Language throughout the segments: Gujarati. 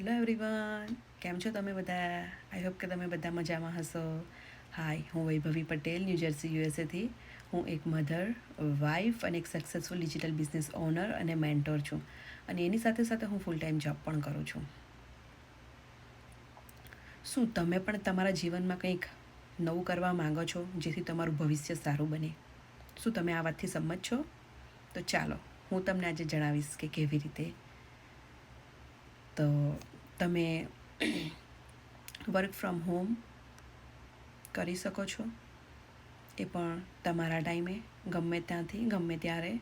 હેલો એવરીવન, કેમ છો તમે બધા? આઈ હોપ કે તમે બધા મજામાં હશો. હાય, હું વૈભવી પટેલ, ન્યૂજર્સી યુએસએથી. હું એક મધર, વાઇફ અને એક સક્સેસફુલ ડિજિટલ બિઝનેસ ઓનર અને મેન્ટોર છું. અને એની સાથે સાથે હું ફૂલ ટાઈમ જોબ પણ કરું છું. શું તમે પણ તમારા જીવનમાં કંઈક નવું કરવા માંગો છો જેથી તમારું ભવિષ્ય સારું બને? શું તમે આ વાતથી સંમત છો? તો ચાલો, હું તમને આજે જણાવીશ કે કેવી રીતે. તો તમે વર્ક ફ્રોમ હોમ કરી શકો છો, એ પણ તમારા ટાઈમે, ગમે ત્યાંથી ગમે ત્યારે.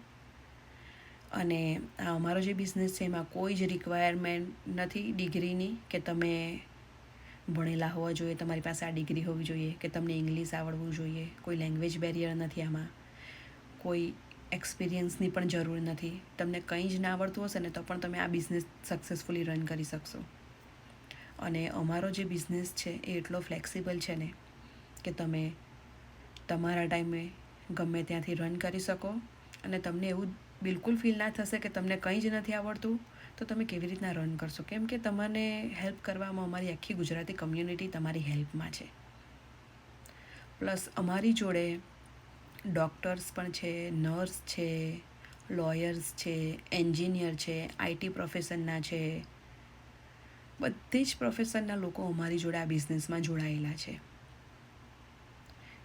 અને આ અમારો જે બિઝનેસ છે એમાં કોઈ જ રિક્વાયરમેન્ટ નથી ડિગ્રીની, કે તમે ભણેલા હોવા જોઈએ, તમારી પાસે આ ડિગ્રી હોવી જોઈએ, કે તમને ઇંગ્લિશ આવડવું જોઈએ. કોઈ લેંગ્વેજ બેરિયર નથી આમાં, કોઈ એક્સપિરિયન્સની પણ જરૂર નથી. તમને કંઈ જ ના આવડતું હશે ને તો પણ તમે આ બિઝનેસ સક્સેસફુલી રન કરી શકશો. અને અમારો જે બિઝનેસ છે એ એટલો ફ્લેક્સિબલ છે ને કે તમે તમારા ટાઈમે ગમે ત્યાંથી રન કરી શકો. અને તમને એવું બિલકુલ ફીલ ના થશે કે તમને કંઈ જ નથી આવડતું, તો તમે કેવી રીતના રન કરશો? કેમ કે તમને હેલ્પ કરવામાં અમારી આખી ગુજરાતી કમ્યુનિટી તમારી હેલ્પમાં છે. પ્લસ અમારી જોડે ડૉક્ટર્સ પણ છે, નર્સ છે, લોયર્સ છે, એન્જિનિયર છે, આઈટી પ્રોફેશનના છે. બધી જ પ્રોફેશનના લોકો અમારી જોડે આ બિઝનેસમાં જોડાયેલા છે.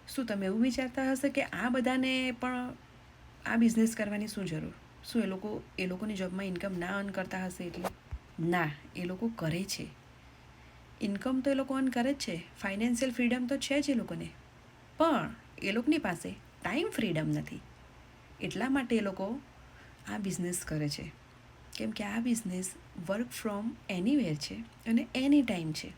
શું તમે એવું વિચારતા હશે કે આ બધાને પણ આ બિઝનેસ કરવાની શું જરૂર? શું એ લોકોની જોબમાં ઇન્કમ ના અર્ન કરતા હશે એટલે? ના, એ લોકો કરે છે. ઇન્કમ તો એ લોકો અર્ન કરે જ છે, ફાઇનાન્શિયલ ફ્રીડમ તો છે જ એ લોકોને. પણ એ લોકોની પાસે ટાઈમ ફ્રીડમ નથી. એટલા માટે એ લોકો આ બિઝનેસ કરે છે. કેમ કે આ બિઝનેસ વર્ક ફ્રોમ એનીવેર છે અને એની ટાઈમ છે.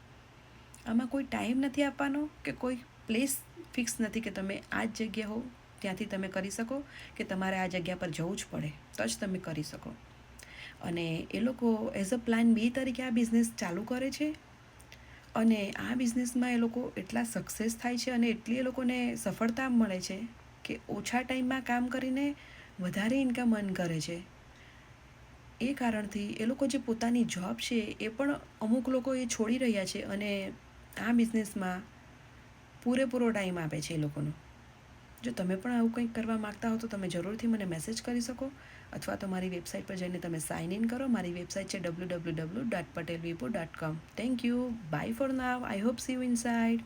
આમાં કોઈ ટાઈમ નથી આપવાનો, કે કોઈ પ્લેસ ફિક્સ નથી કે તમે આ જ જગ્યા હો ત્યાંથી તમે કરી શકો, કે તમારે આ જગ્યા પર જવું જ પડે તો જ તમે કરી શકો. અને એ લોકો એઝ અ પ્લાન બી તરીકે આ બિઝનેસ ચાલુ કરે છે. અને આ બિઝનેસમાં એ લોકો એટલા સક્સેસ થાય છે અને એટલી એ લોકોને સફળતા મળે છે કે ઓછા ટાઈમમાં કામ કરીને વધારે ઇન્કમ અર્ન કરે છે. એ કારણથી એ લોકો જે પોતાની જોબ છે એ પણ અમુક લોકો એ છોડી રહ્યા છે અને આ બિઝનેસમાં પૂરેપૂરો ટાઈમ આપે છે એ લોકોનો. જો તમે પણ આવું કંઈક કરવા માગતા હો તો તમે જરૂરથી મને મેસેજ કરી શકો, અથવા તો મારી વેબસાઇટ પર જઈને તમે સાઇન ઇન કરો. મારી વેબસાઇટ છે www.patelvipu.com. Thank you. Bye for now. I hope see you inside.